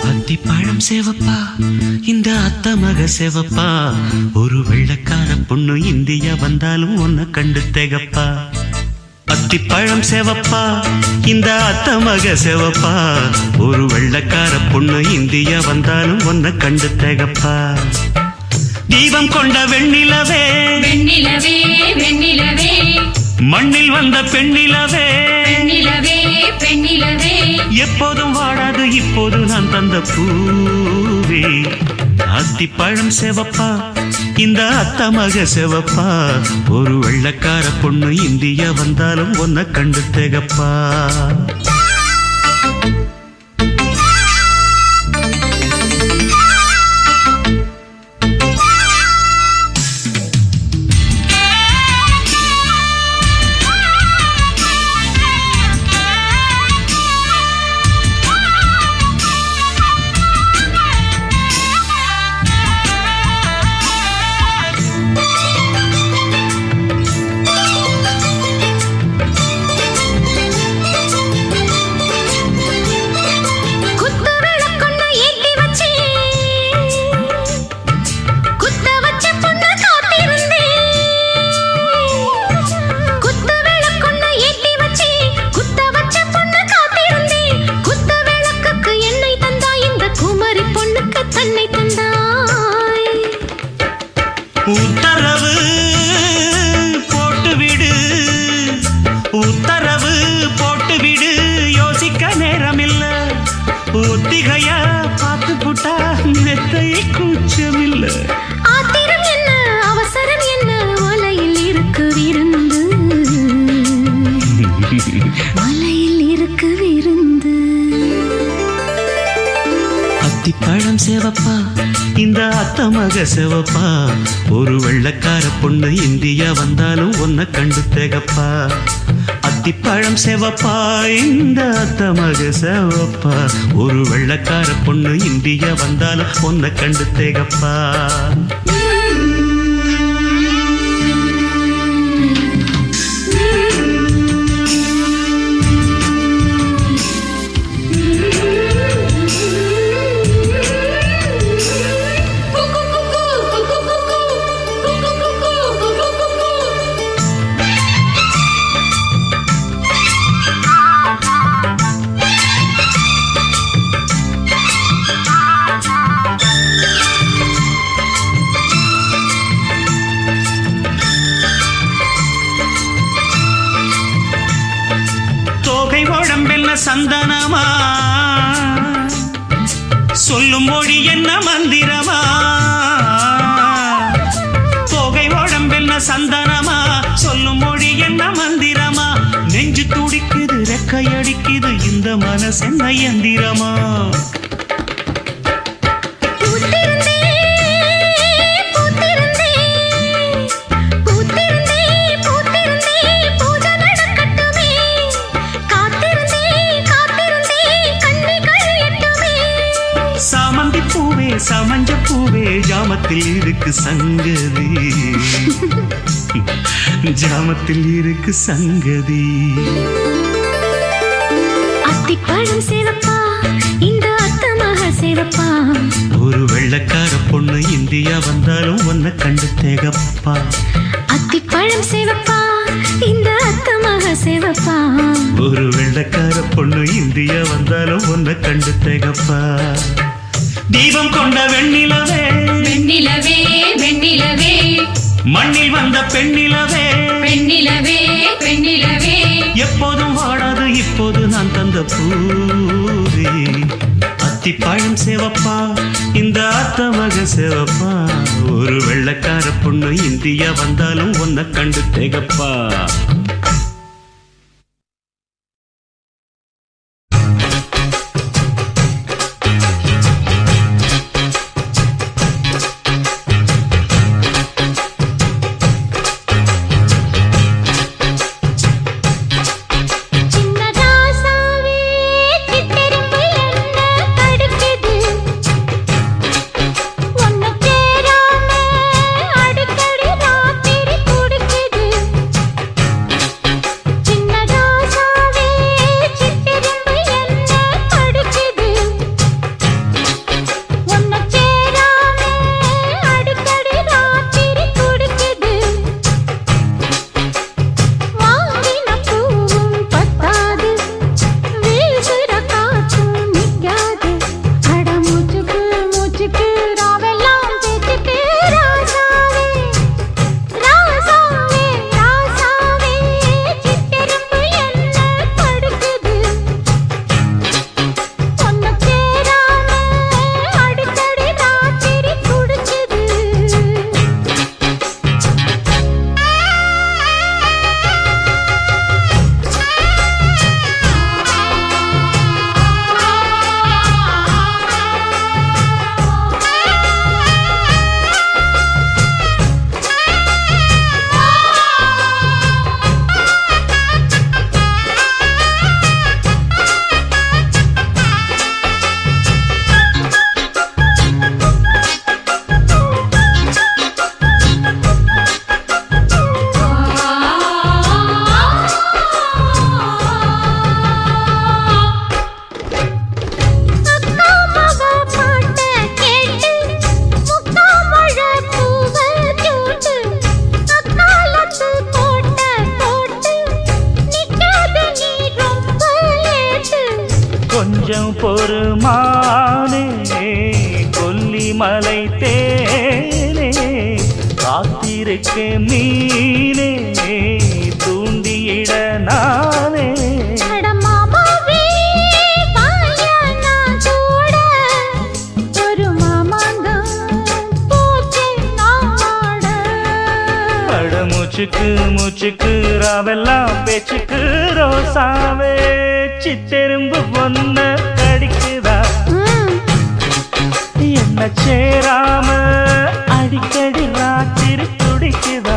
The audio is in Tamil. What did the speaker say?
அத்திப்பழம் சேவப்பா இந்த அத்த மக சேவப்பா ஒரு வெள்ளக்கார பொண்ணு இந்தியா வந்தாலும் உன்னை கண்டு திகப்பா அத்திப்பழம் சேவப்பா இந்த அத்த மக சேவப்பா ஒரு வெள்ளக்கார பொண்ணு இந்தியா வந்தாலும் உன்னை கண்டு திகப்பா தீபம் கொண்ட வெண்ணிலவே வெண்ணிலவே வெண்ணிலவே மண்ணில் வந்த பெண்ணிலவே பெண்ணிலவே பெண்ணிலவே எப்போதும் வாடாது இப்போது நான் தந்த பூவே அத்திப்பழம் சேவப்பா இந்த அத்த மக சேவப்பா ஒரு வெள்ளக்கார பொண்ணு இந்தியா வந்தாலும் உன்னை கண்டு திகப்பா உத்தரவு போட்டுவிடு உத்தரவு போட்டுவிடு யோசிக்க நேரமில்ல ஒத்திகையா பார்த்து புட்டா நெத்தை கூச்சமில்ல ஆத்திரம் என்ன அவசரம் என்ன மலையில் இருக்கு விருந்து மலையில் இருக்கு விருந்து அத்திப்பழம் சேவப்பா இந்த அத்த மக சேவப்பா ஒரு வெள்ளக்கார பொண்ணு இந்தியா வந்தாலும் உன்னை கண்டு திகப்பா அத்திப்பழம் சேவப்பா இந்த அத்த மக சேவப்பா ஒரு வெள்ளக்கார பொண்ணு இந்தியா வந்தாலும் உன்னை கண்டு திகப்பா சந்தனமா சொல்லும் மொழி என்ன மந்திரமா தோகை உடம்பென்ன சந்தனமா சொல்லும் மொழி என்ன மந்திரமா நெஞ்சு துடிக்குது ரெக்கையடிக்குது இந்த மனசென்ன யந்திரமா சமஞ்ச பூவே ஜாமத்தில் இருக்கு சங்கதி ஜாமத்தில் இருக்கு சங்கதி அத்திப்பழம் சேவப்பா இந்த அத்த மக சேவப்பா ஒரு வெள்ளக்கார பொண்ணு இந்தியா வந்தாலும் உன்னை கண்டு திகப்பா அத்திப்பழம் சேவப்பா இந்த அத்த மக சேவப்பா ஒரு வெள்ளக்கார பொண்ணு இந்தியா வந்தாலும் உன்னை கண்டு திகப்பா தீபம் கொண்ட வெண்ணிலவே வெண்ணிலவே வெண்ணிலவே மண்ணில் வந்த பெண்ணிலவே பெண்ணிலவே பெண்ணிலவே எப்போதும் வாடாது இப்போது நான் தந்த பூவே அத்திப்பழம் சேவப்பா இந்த அத்த மக சேவப்பா ஒரு வெள்ளக்கார பொண்ணு இந்தியா வந்தாலும் உன்னை கண்டு திகப்பா இருக்கு மீனே தூண்டியிட நானே அட மாமாவே, வாயா நான் கூட. ஒரு மாமாங்கம் பூச்சை நாட. அட மூச்சுக்கு மூச்சுக்கு ராவெல்லாம் பேச்சுக்கு ரோசாவே சித்தெரும்பு பொண்ண கடிக்குதா என்ன சேராம அடிக்கடி ராத்திரி துடிக்குதா